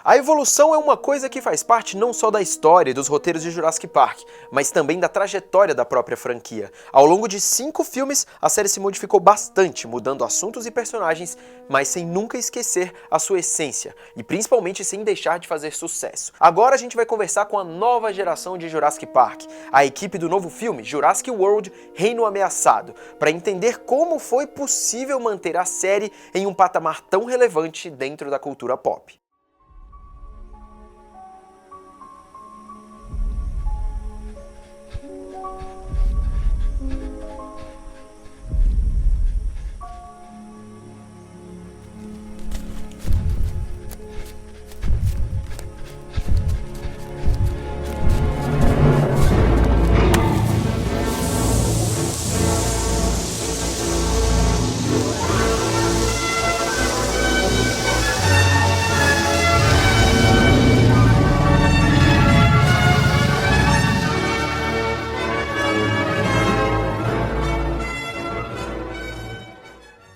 A evolução é uma coisa que faz parte não só da história e dos roteiros de Jurassic Park, mas também da trajetória da própria franquia. Ao longo de 5 filmes, a série se modificou bastante, mudando assuntos e personagens, mas sem nunca esquecer a sua essência, e principalmente sem deixar de fazer sucesso. Agora a gente vai conversar com a nova geração de Jurassic Park, a equipe do novo filme Jurassic World Reino Ameaçado, para entender como foi possível manter a série em um patamar tão relevante dentro da cultura pop.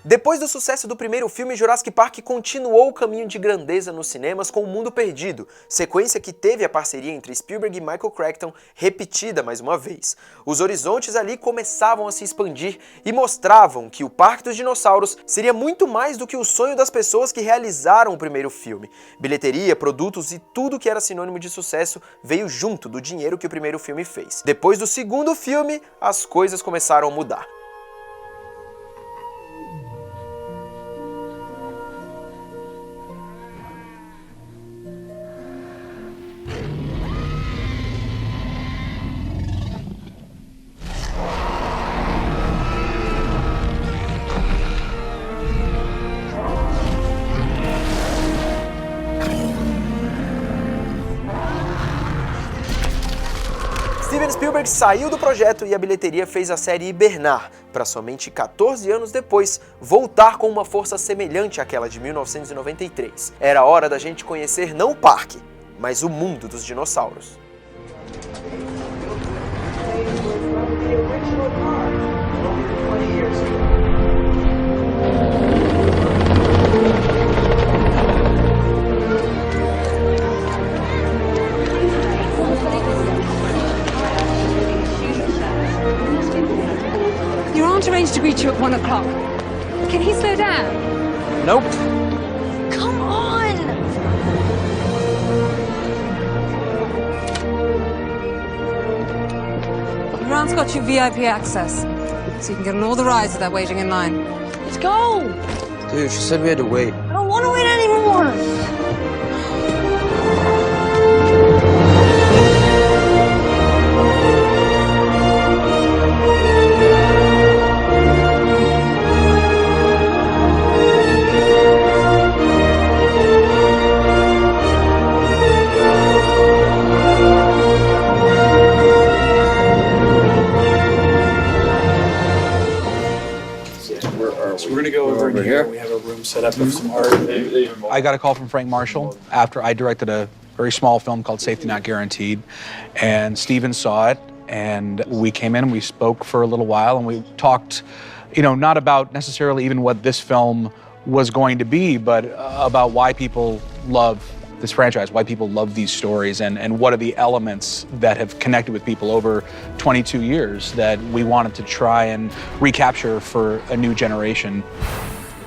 Depois do sucesso do primeiro filme, Jurassic Park continuou o caminho de grandeza nos cinemas com O Mundo Perdido, sequência que teve a parceria entre Spielberg e Michael Crichton repetida mais uma vez. Os horizontes ali começavam a se expandir e mostravam que o Parque dos Dinossauros seria muito mais do que o sonho das pessoas que realizaram o primeiro filme. Bilheteria, produtos e tudo que era sinônimo de sucesso veio junto do dinheiro que o primeiro filme fez. Depois do segundo filme, as coisas começaram a mudar. Steven Spielberg saiu do projeto e a bilheteria fez a série hibernar, para somente 14 anos depois voltar com uma força semelhante àquela de 1993. Era hora da gente conhecer não o parque, mas o mundo dos dinossauros. Arranged to greet you at 1 o'clock. Can he slow down? Nope. Come on! Ron's got you VIP access, so you can get on all the rides without waiting in line. Let's go! Dude, she said we had to wait. I don't want to wait anymore! So we're going to go over in here. We have a room set up with some art. I got a call from Frank Marshall after I directed a very small film called Safety Not Guaranteed, and Steven saw it, and we came in and we spoke for a little while, and we talked, not about necessarily even what this film was going to be, but about why people love this franchise, why people love these stories, and what are the elements that have connected with people over 22 years that we wanted to try and recapture for a new generation.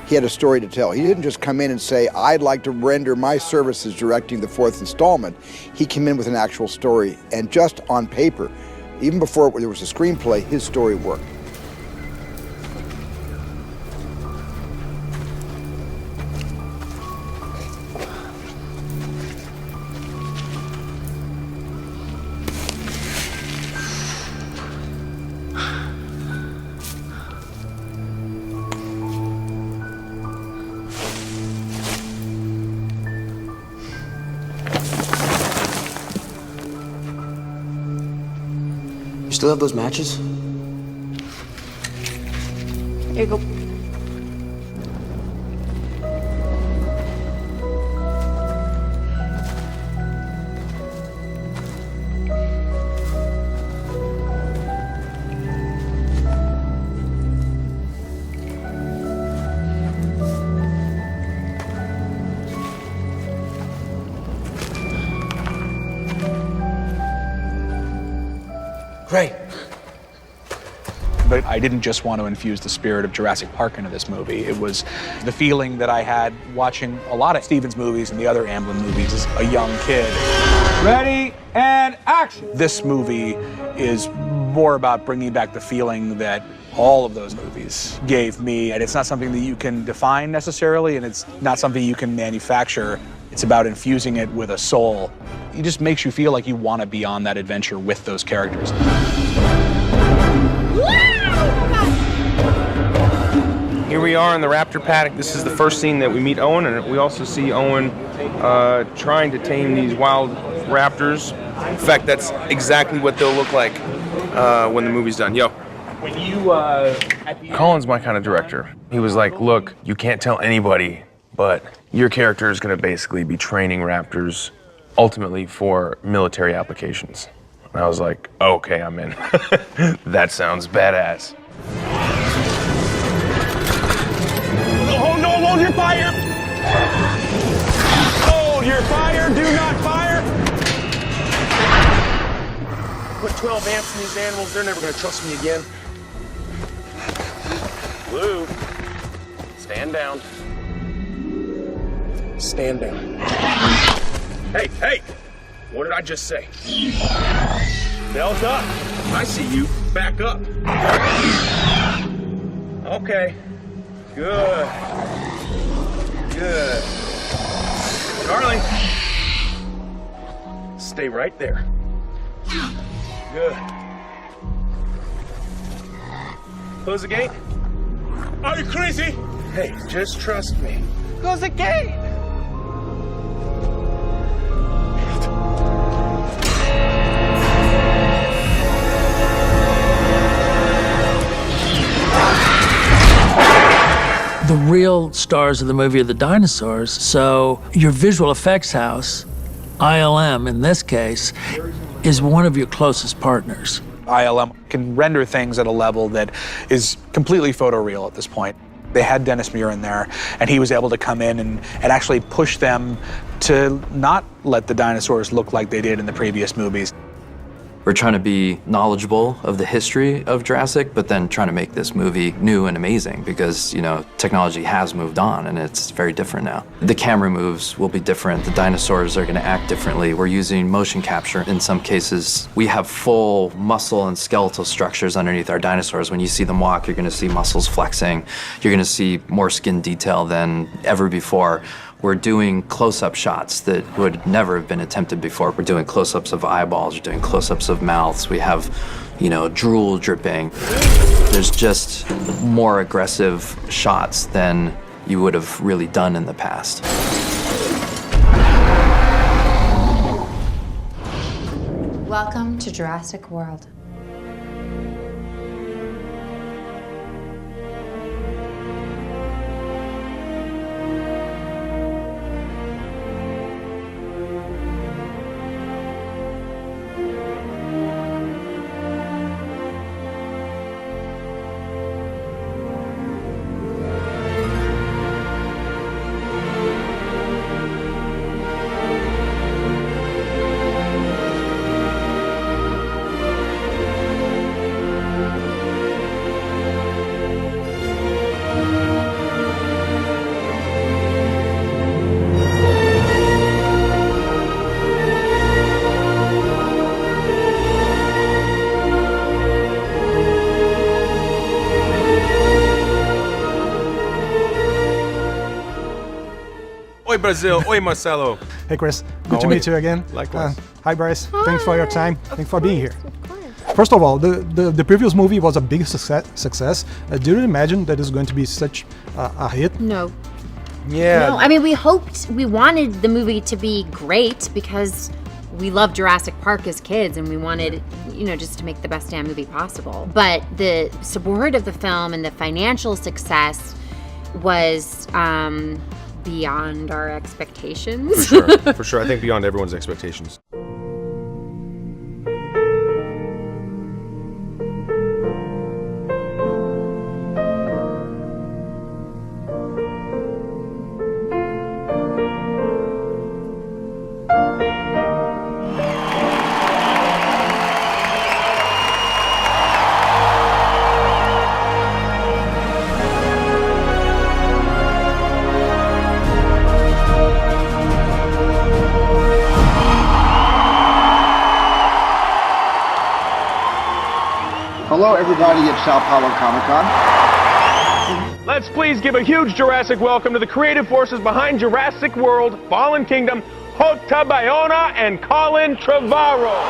He had a story to tell. He didn't just come in and say, I'd like to render my services directing the 4th installment. He came in with an actual story, and just on paper, even before there was a screenplay, his story worked. You still have those matches? Here you go. Right. But I didn't just want to infuse the spirit of Jurassic Park into this movie. It was the feeling that I had watching a lot of Stevens movies and the other Amblin movies as a young kid. Ready and action! This movie is more about bringing back the feeling that all of those movies gave me. And it's not something that you can define necessarily, and it's not something you can manufacture. It's about infusing it with a soul. It just makes you feel like you want to be on that adventure with those characters. Here we are in the raptor paddock. This is the first scene that we meet Owen, and we also see Owen trying to tame these wild raptors. In fact, that's exactly what they'll look like when the movie's done. Yo. When you, Colin's my kind of director. He was like, look, you can't tell anybody, but your character is going to basically be training raptors ultimately for military applications. And I was like, okay, I'm in. That sounds badass. Oh, no, hold your fire! Hold your fire, do not fire! Put 12 amps in these animals, they're never gonna trust me again. Blue, stand down. Stand down. Hey, hey! What did I just say? Belt up. I see you. Back up. Okay. Good. Good. Darling. Stay right there. Good. Close the gate. Are you crazy? Hey, just trust me. Close the gate! The real stars of the movie are the dinosaurs, so your visual effects house, ILM in this case, is one of your closest partners. ILM can render things at a level that is completely photoreal at this point. They had Dennis Muir in there, and he was able to come in and actually push them to not let the dinosaurs look like they did in the previous movies. We're trying to be knowledgeable of the history of Jurassic, but then trying to make this movie new and amazing because, you know, technology has moved on and it's very different now. The camera moves will be different. The dinosaurs are going to act differently. We're using motion capture in some cases. We have full muscle and skeletal structures underneath our dinosaurs. When you see them walk, you're going to see muscles flexing. You're going to see more skin detail than ever before. We're doing close-up shots that would never have been attempted before. We're doing close-ups of eyeballs, we're doing close-ups of mouths. We have, you know, drool dripping. There's just more aggressive shots than you would have really done in the past. Welcome to Jurassic World. Oi, Brazil. Oi, Marcelo. Hey, Chris. Good to meet you again. Likewise. Hi, Bryce. Thanks for your time. Thanks for being here. First of all, the previous movie was a big success. Did you imagine that it's going to be such a hit? No. Yeah. No, I mean, we wanted the movie to be great because we loved Jurassic Park as kids and we wanted, you know, just to make the best damn movie possible. But the support of the film and the financial success was beyond our expectations. For sure. For sure. I think beyond everyone's expectations. hello everybody at Sao Paulo Comic-Con. Let's please give a huge Jurassic welcome to the creative forces behind Jurassic World, Fallen Kingdom, Hota Bayona and Colin Trevorrow.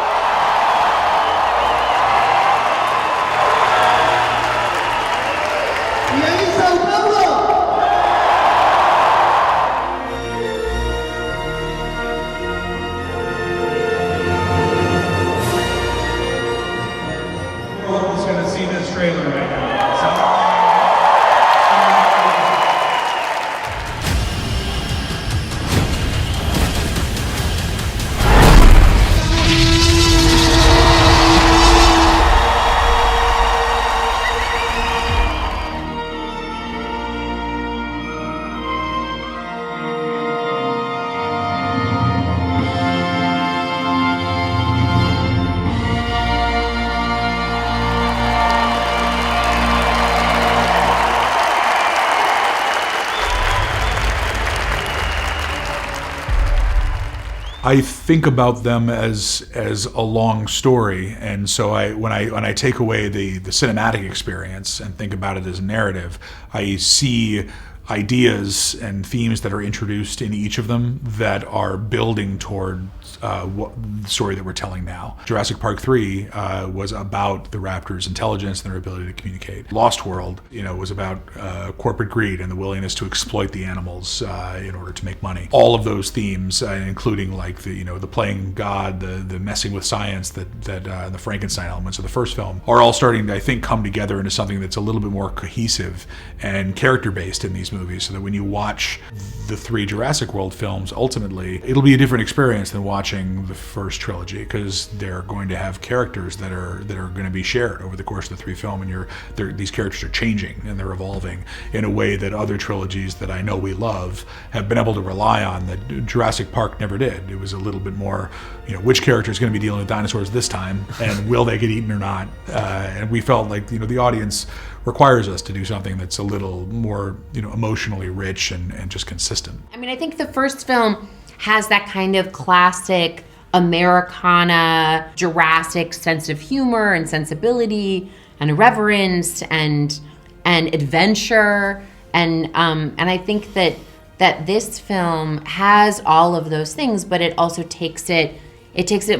I think about them as a long story, and so when I take away the cinematic experience and think about it as a narrative, I see ideas and themes that are introduced in each of them that are building toward the story that we're telling now. Jurassic Park 3 was about the raptors' intelligence and their ability to communicate. Lost World, was about corporate greed and the willingness to exploit the animals in order to make money. All of those themes, including like the playing God, the messing with science, that the Frankenstein elements of the first film, are all starting to, I think, come together into something that's a little bit more cohesive and character-based in these movies, so that when you watch the 3 Jurassic World films, ultimately, it'll be a different experience than watching the first trilogy, because they're going to have characters that are going to be shared over the course of the 3 film, and these characters are changing and they're evolving in a way that other trilogies that I know we love have been able to rely on, that Jurassic Park never did. It was a little bit more, which character is going to be dealing with dinosaurs this time, and will they get eaten or not? And we felt like the audience requires us to do something that's a little more emotionally rich and just consistent. I mean, I think the first film has that kind of classic Americana, Jurassic sense of humor and sensibility and irreverence and adventure, and I think that this film has all of those things, but it also takes it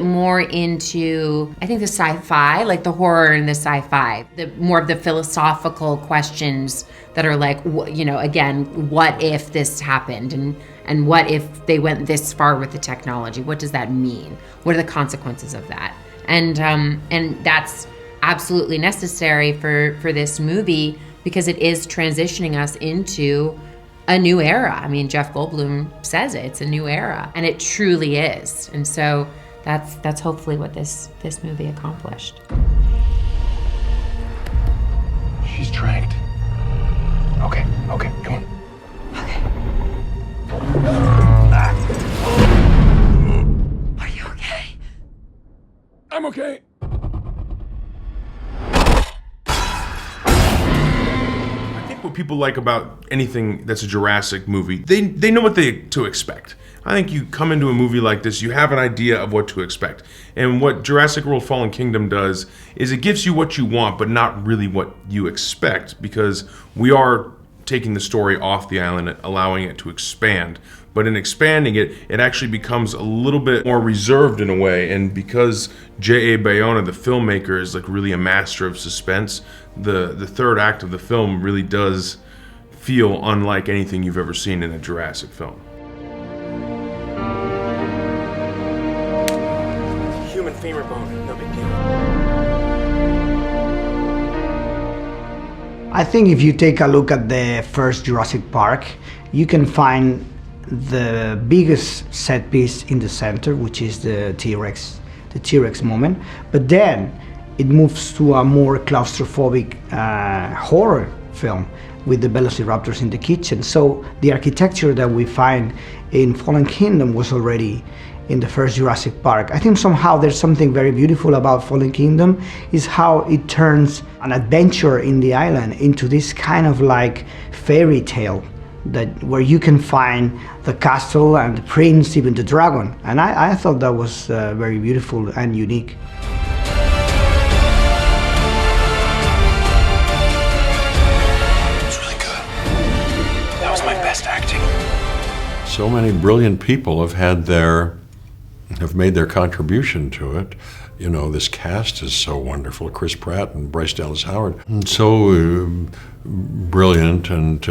more into, I think, the sci-fi, like the horror and the sci-fi, more of the philosophical questions that are like, again, what if this happened, and what if they went this far with the technology? What does that mean? What are the consequences of that? And that's absolutely necessary for this movie, because it is transitioning us into a new era. I mean, Jeff Goldblum says it's a new era, and it truly is. And so that's hopefully what this movie accomplished. She's dragged. Okay, come on. Are you okay? I'm okay. I think what people like about anything that's a Jurassic movie, they know what to expect. I think you come into a movie like this, you have an idea of what to expect. And what Jurassic World Fallen Kingdom does is it gives you what you want, but not really what you expect, because we are taking the story off the island, allowing it to expand. But in expanding it, it actually becomes a little bit more reserved in a way. And because J.A. Bayona, the filmmaker, is like really a master of suspense, the third act of the film really does feel unlike anything you've ever seen in a Jurassic film. Human femur bone, no big deal. I think if you take a look at the first Jurassic Park, you can find the biggest set piece in the center, which is the T-Rex moment. But then it moves to a more claustrophobic horror film with the velociraptors in the kitchen. So the architecture that we find in Fallen Kingdom was already in the first Jurassic Park. I think somehow there's something very beautiful about Fallen Kingdom, is how it turns an adventure in the island into this kind of like fairy tale, where you can find the castle and the prince, even the dragon. And I thought that was very beautiful and unique. So many brilliant people have made their contribution to it. You know, this cast is so wonderful. Chris Pratt and Bryce Dallas Howard, so brilliant and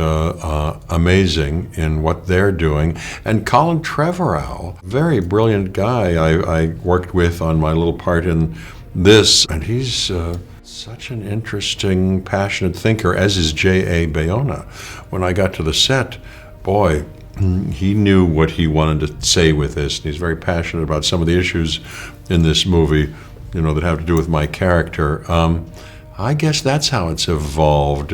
amazing in what they're doing. And Colin Trevorrow, very brilliant guy I worked with on my little part in this, and he's such an interesting, passionate thinker, as is J.A. Bayona. When I got to the set, boy, he knew what he wanted to say with this, and he's very passionate about some of the issues in this movie, you know, that have to do with my character. I guess that's how it's evolved.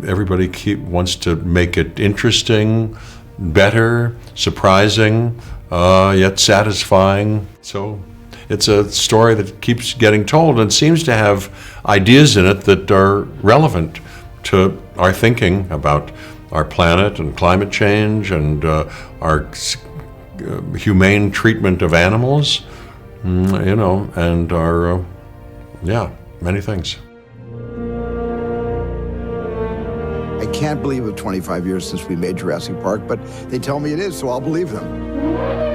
Everybody wants to make it interesting, better, surprising, yet satisfying. So it's a story that keeps getting told and seems to have ideas in it that are relevant to our thinking about our planet and climate change and our humane treatment of animals, you know, and our, many things. I can't believe it's 25 years since we made Jurassic Park, but they tell me it is, so I'll believe them.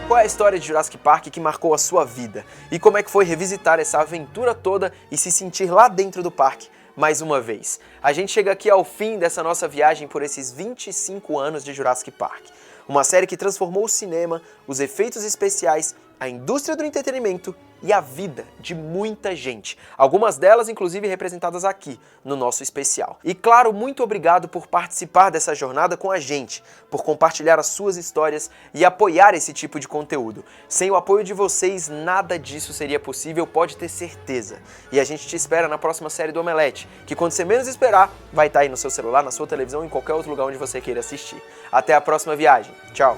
Qual é a história de Jurassic Park que marcou a sua vida? E como é que foi revisitar essa aventura toda e se sentir lá dentro do parque mais uma vez? A gente chega aqui ao fim dessa nossa viagem por esses 25 anos de Jurassic Park. Uma série que transformou o cinema, os efeitos especiais, a indústria do entretenimento e a vida de muita gente. Algumas delas, inclusive, representadas aqui no nosso especial. E claro, muito obrigado por participar dessa jornada com a gente, por compartilhar as suas histórias e apoiar esse tipo de conteúdo. Sem o apoio de vocês, nada disso seria possível, pode ter certeza. E a gente te espera na próxima série do Omelete, que quando você menos esperar, vai estar aí no seu celular, na sua televisão, em qualquer outro lugar onde você queira assistir. Até a próxima viagem. Tchau!